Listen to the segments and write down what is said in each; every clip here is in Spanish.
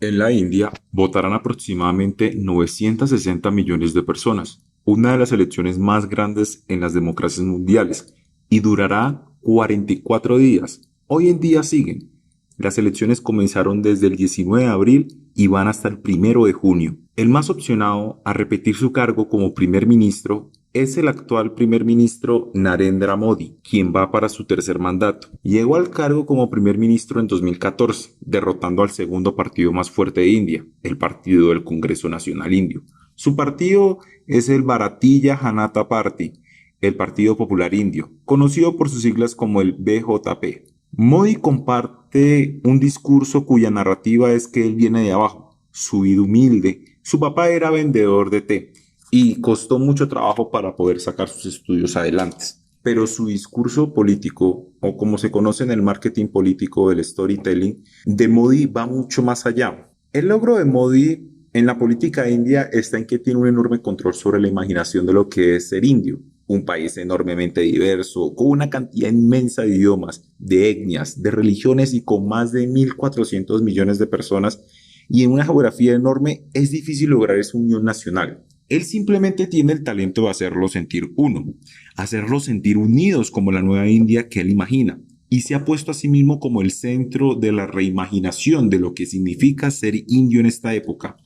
En la India votarán aproximadamente 960 millones de personas, una de las elecciones más grandes en las democracias mundiales, y durará 44 días. Hoy en día siguen. Las elecciones comenzaron desde el 19 de abril y van hasta el 1 de junio. El más opcionado a repetir su cargo como primer ministro es el actual primer ministro Narendra Modi, quien va para su tercer mandato. Llegó al cargo como primer ministro en 2014, derrotando al segundo partido más fuerte de India, el Partido del Congreso Nacional Indio. Su partido es el Bharatiya Janata Party, el Partido Popular Indio, conocido por sus siglas como el BJP. Modi comparte un discurso cuya narrativa es que él viene de abajo, su vida humilde. Su papá era vendedor de té y costó mucho trabajo para poder sacar sus estudios adelante. Pero su discurso político, o como se conoce en el marketing político, el storytelling, de Modi va mucho más allá. El logro de Modi en la política india está en que tiene un enorme control sobre la imaginación de lo que es ser indio, un país enormemente diverso, con una cantidad inmensa de idiomas, de etnias, de religiones y con más de 1.400 millones de personas, y en una geografía enorme es difícil lograr esa unión nacional. Él simplemente tiene el talento de hacerlo sentir uno, hacerlos sentir unidos como la nueva India que él imagina, y se ha puesto a sí mismo como el centro de la reimaginación de lo que significa ser indio en esta época.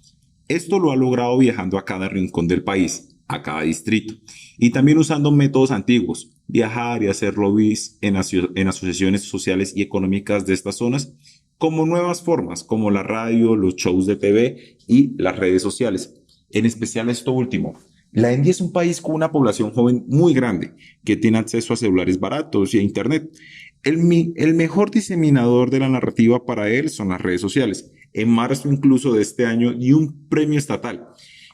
Esto lo ha logrado viajando a cada rincón del país, a cada distrito, y también usando métodos antiguos, viajar y hacer lobbies en asociaciones sociales y económicas de estas zonas, como nuevas formas, como la radio, los shows de TV y las redes sociales. En especial esto último. La India es un país con una población joven muy grande, que tiene acceso a celulares baratos y a Internet. El mejor diseminador de la narrativa para él son las redes sociales. En marzo incluso de este año dio un premio estatal,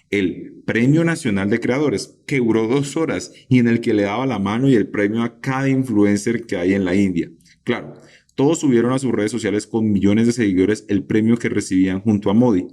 el Premio Nacional de Creadores, que duró 2 horas y en el que le daba la mano y el premio a cada influencer que hay en la India. Claro, todos subieron a sus redes sociales con millones de seguidores el premio que recibían junto a Modi.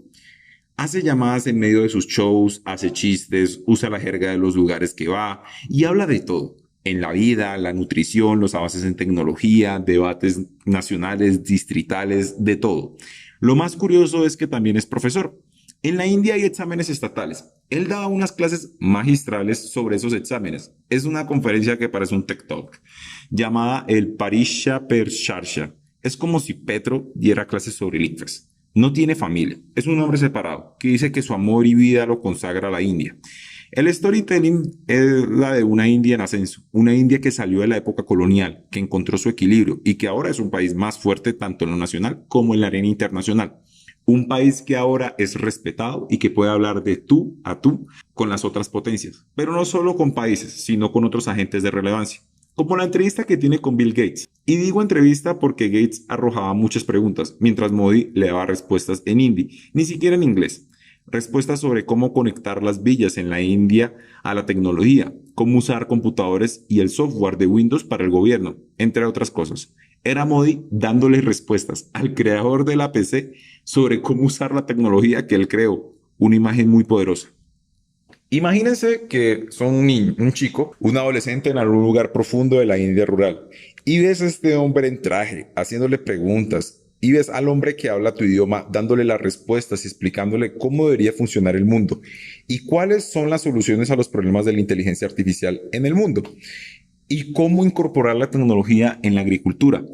Hace llamadas en medio de sus shows, hace chistes, usa la jerga de los lugares que va y habla de todo. En la vida, la nutrición, los avances en tecnología, debates nacionales, distritales, de todo. Lo más curioso es que también es profesor. En la India hay exámenes estatales. Él daba unas clases magistrales sobre esos exámenes. Es una conferencia que parece un TED Talk, llamada el Parisha Per Charsha. Es como si Petro diera clases sobre el ICFES. No tiene familia, es un hombre separado, que dice que su amor y vida lo consagra a la India. El storytelling es la de una India en ascenso, una India que salió de la época colonial, que encontró su equilibrio y que ahora es un país más fuerte tanto en lo nacional como en la arena internacional. Un país que ahora es respetado y que puede hablar de tú a tú con las otras potencias, pero no solo con países, sino con otros agentes de relevancia, como la entrevista que tiene con Bill Gates. Y digo entrevista porque Gates arrojaba muchas preguntas, mientras Modi le daba respuestas en hindi, ni siquiera en inglés. Respuestas sobre cómo conectar las villas en la India a la tecnología, cómo usar computadores y el software de Windows para el gobierno, entre otras cosas. Era Modi dándole respuestas al creador de la PC sobre cómo usar la tecnología que él creó, una imagen muy poderosa. Imagínense que son un niño, un chico, un adolescente en algún lugar profundo de la India rural y ves a este hombre en traje haciéndole preguntas y ves al hombre que habla tu idioma dándole las respuestas y explicándole cómo debería funcionar el mundo y cuáles son las soluciones a los problemas de la inteligencia artificial en el mundo y cómo incorporar la tecnología en la agricultura.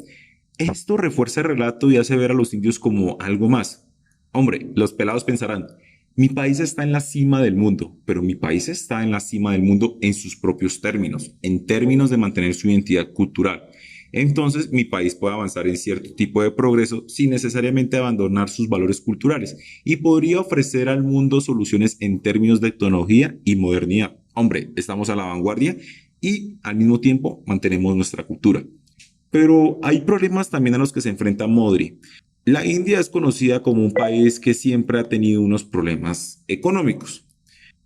Esto refuerza el relato y hace ver a los indios como algo más. Hombre, los pelados pensarán, mi país está en la cima del mundo, pero mi país está en la cima del mundo en sus propios términos, en términos de mantener su identidad cultural. Entonces, mi país puede avanzar en cierto tipo de progreso sin necesariamente abandonar sus valores culturales y podría ofrecer al mundo soluciones en términos de tecnología y modernidad. Hombre, estamos a la vanguardia y al mismo tiempo mantenemos nuestra cultura. Pero hay problemas también a los que se enfrenta Modri. La India es conocida como un país que siempre ha tenido unos problemas económicos.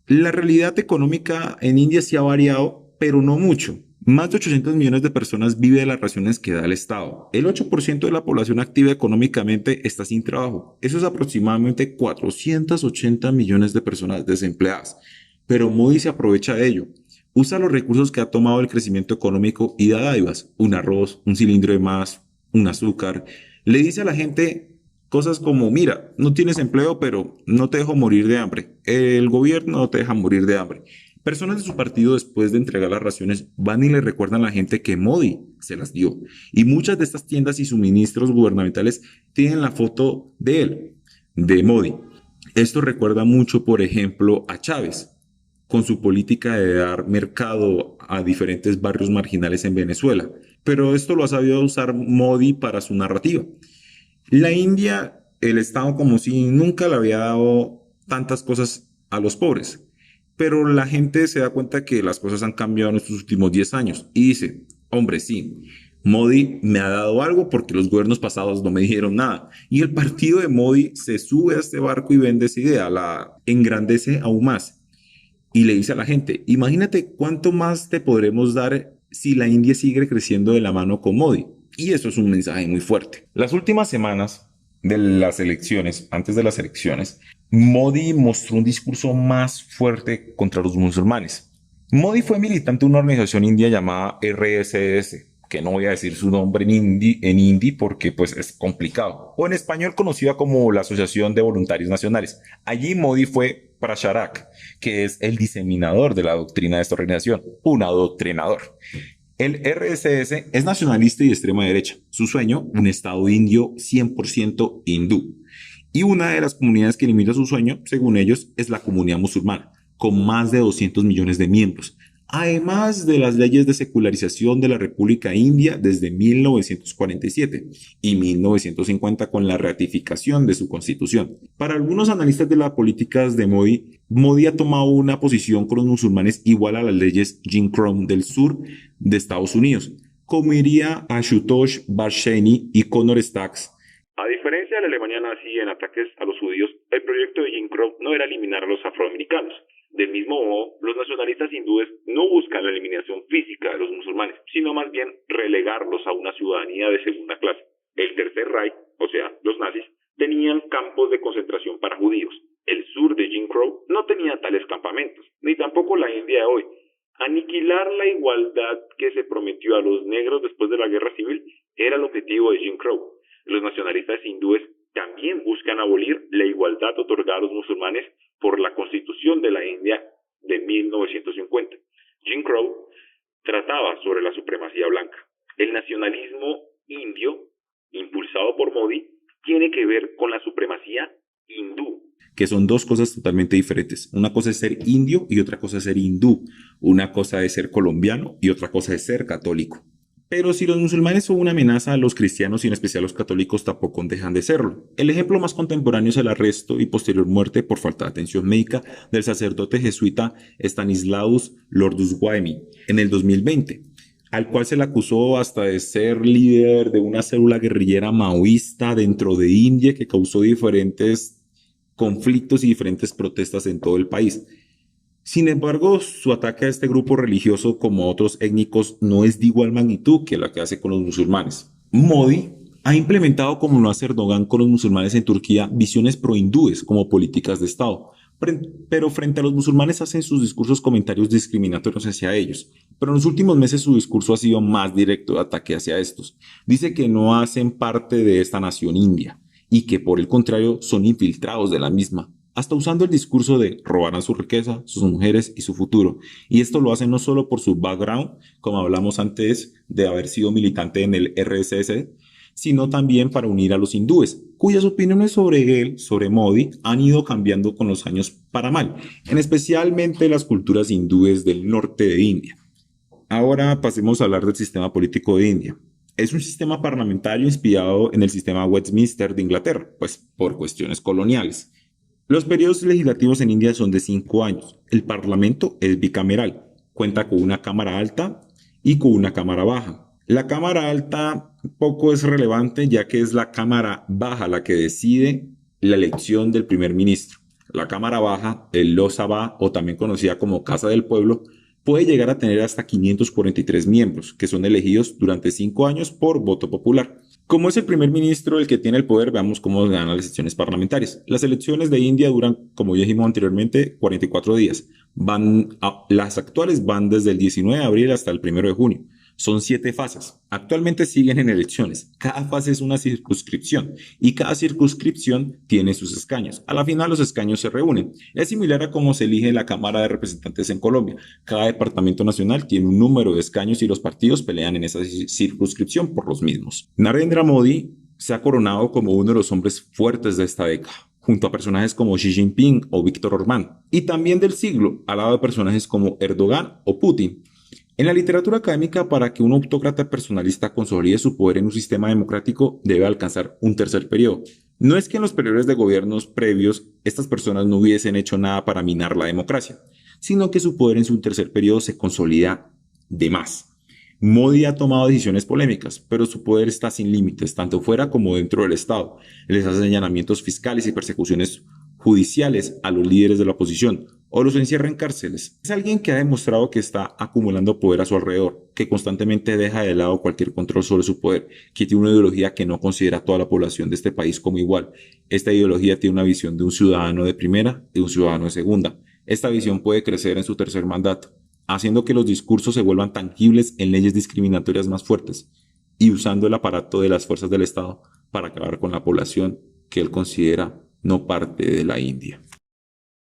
La realidad económica en India sí ha variado, pero no mucho. Más de 800 millones de personas viven de las raciones que da el Estado. El 8% de la población activa económicamente está sin trabajo. Eso es aproximadamente 480 millones de personas desempleadas. Pero Modi se aprovecha de ello. Usa los recursos que ha tomado el crecimiento económico y da dádivas, un arroz, un cilindro de más, un azúcar. Le dice a la gente, Cosas como, mira, no tienes empleo, pero no te dejo morir de hambre. El gobierno no te deja morir de hambre. Personas de su partido, después de entregar las raciones, van y le recuerdan a la gente que Modi se las dio. Y muchas de estas tiendas y suministros gubernamentales tienen la foto de él, de Modi. Esto recuerda mucho, por ejemplo, a Chávez, con su política de dar mercado a diferentes barrios marginales en Venezuela. Pero esto lo ha sabido usar Modi para su narrativa. La India, el Estado como si nunca le había dado tantas cosas a los pobres. Pero la gente se da cuenta que las cosas han cambiado en estos últimos 10 años y dice, hombre, sí, Modi me ha dado algo porque los gobiernos pasados no me dijeron nada. Y el partido de Modi se sube a este barco y vende esa idea, la engrandece aún más y le dice a la gente, imagínate cuánto más te podremos dar si la India sigue creciendo de la mano con Modi. Y eso es un mensaje muy fuerte. Las últimas semanas de las elecciones, antes de las elecciones, Modi mostró un discurso más fuerte contra los musulmanes. Modi fue militante de una organización india llamada RSS, que no voy a decir su nombre en hindi porque pues es complicado, o en español conocida como la Asociación de Voluntarios Nacionales. Allí Modi fue Pracharak, que es el diseminador de la doctrina de esta organización, un adoctrinador. El RSS es nacionalista y de extrema derecha. Su sueño, un estado indio 100% hindú. Y una de las comunidades que limita su sueño, según ellos, es la comunidad musulmana, con más de 200 millones de miembros. Además de las leyes de secularización de la República India desde 1947 y 1950 con la ratificación de su constitución. Para algunos analistas de las políticas de Modi, Modi ha tomado una posición con los musulmanes igual a las leyes Jim Crow del sur de Estados Unidos, como iría Ashutosh Barzani y Connor Stacks. A diferencia de la Alemania nazi en ataques a los judíos, el proyecto de Jim Crow no era eliminar a los afroamericanos. Del mismo modo, los nacionalistas hindúes no buscan la eliminación física de los musulmanes, sino más bien relegarlos a una ciudadanía de segunda clase. El Tercer Reich, o sea, los nazis, tenían campos de concentración para judíos. El sur de Jim Crow no tenía tales campamentos, ni tampoco la India de hoy. Aniquilar la igualdad que se prometió a los negros después de la guerra civil era el objetivo de Jim Crow. Los nacionalistas hindúes también buscan abolir la igualdad otorgada a los musulmanes por la Constitución de la India de 1950. Jim Crow trataba sobre la supremacía blanca. El nacionalismo indio, impulsado por Modi, tiene que ver con la supremacía hindú. Que son dos cosas totalmente diferentes. Una cosa es ser indio y otra cosa es ser hindú. Una cosa es ser colombiano y otra cosa es ser católico. Pero si los musulmanes son una amenaza a los cristianos y en especial a los católicos, tampoco dejan de serlo. El ejemplo más contemporáneo es el arresto y posterior muerte por falta de atención médica del sacerdote jesuita Stanislaus Lorduswaimi en el 2020, al cual se le acusó hasta de ser líder de una célula guerrillera maoísta dentro de India que causó diferentes conflictos y diferentes protestas en todo el país. Sin embargo, su ataque a este grupo religioso, como a otros étnicos, no es de igual magnitud que la que hace con los musulmanes. Modi ha implementado, como lo hace Erdogan con los musulmanes en Turquía, visiones pro-hindúes como políticas de Estado. Pero frente a los musulmanes hacen sus discursos comentarios discriminatorios hacia ellos. Pero en los últimos meses su discurso ha sido más directo de ataque hacia estos. Dice que no hacen parte de esta nación india y que por el contrario son infiltrados de la misma, hasta usando el discurso de robarán su riqueza, sus mujeres y su futuro. Y esto lo hacen no solo por su background, como hablamos antes de haber sido militante en el RSS, sino también para unir a los hindúes, cuyas opiniones sobre él, sobre Modi, han ido cambiando con los años para mal, en especialmente las culturas hindúes del norte de India. Ahora pasemos a hablar del sistema político de India. Es un sistema parlamentario inspirado en el sistema Westminster de Inglaterra, pues por cuestiones coloniales. Los periodos legislativos en India son de 5 años. El parlamento es bicameral. Cuenta con una cámara alta y con una cámara baja. La cámara alta poco es relevante ya que es la cámara baja la que decide la elección del primer ministro. La cámara baja, el Lok Sabha o también conocida como Casa del Pueblo, puede llegar a tener hasta 543 miembros que son elegidos durante 5 años por voto popular. Como es el primer ministro el que tiene el poder, veamos cómo ganan las elecciones parlamentarias. Las elecciones de India duran, como ya dijimos anteriormente, 44 días. Las actuales van desde el 19 de abril hasta el 1 de junio. Son 7 fases. Actualmente siguen en elecciones. Cada fase es una circunscripción y cada circunscripción tiene sus escaños. A la final los escaños se reúnen. Es similar a cómo se elige la Cámara de Representantes en Colombia. Cada departamento nacional tiene un número de escaños y los partidos pelean en esa circunscripción por los mismos. Narendra Modi se ha coronado como uno de los hombres fuertes de esta década, junto a personajes como Xi Jinping o Víctor Orbán, y también del siglo, al lado de personajes como Erdogan o Putin. En la literatura académica, para que un autócrata personalista consolide su poder en un sistema democrático, debe alcanzar un tercer periodo. No es que en los periodos de gobiernos previos estas personas no hubiesen hecho nada para minar la democracia, sino que su poder en su tercer periodo se consolida de más. Modi ha tomado decisiones polémicas, pero su poder está sin límites, tanto fuera como dentro del Estado. Les hace señalamientos fiscales y persecuciones judiciales a los líderes de la oposición, o los encierra en cárceles. Es alguien que ha demostrado que está acumulando poder a su alrededor, que constantemente deja de lado cualquier control sobre su poder, que tiene una ideología que no considera a toda la población de este país como igual. Esta ideología tiene una visión de un ciudadano de primera y un ciudadano de segunda. Esta visión puede crecer en su tercer mandato, haciendo que los discursos se vuelvan tangibles en leyes discriminatorias más fuertes y usando el aparato de las fuerzas del Estado para acabar con la población que él considera no parte de la India.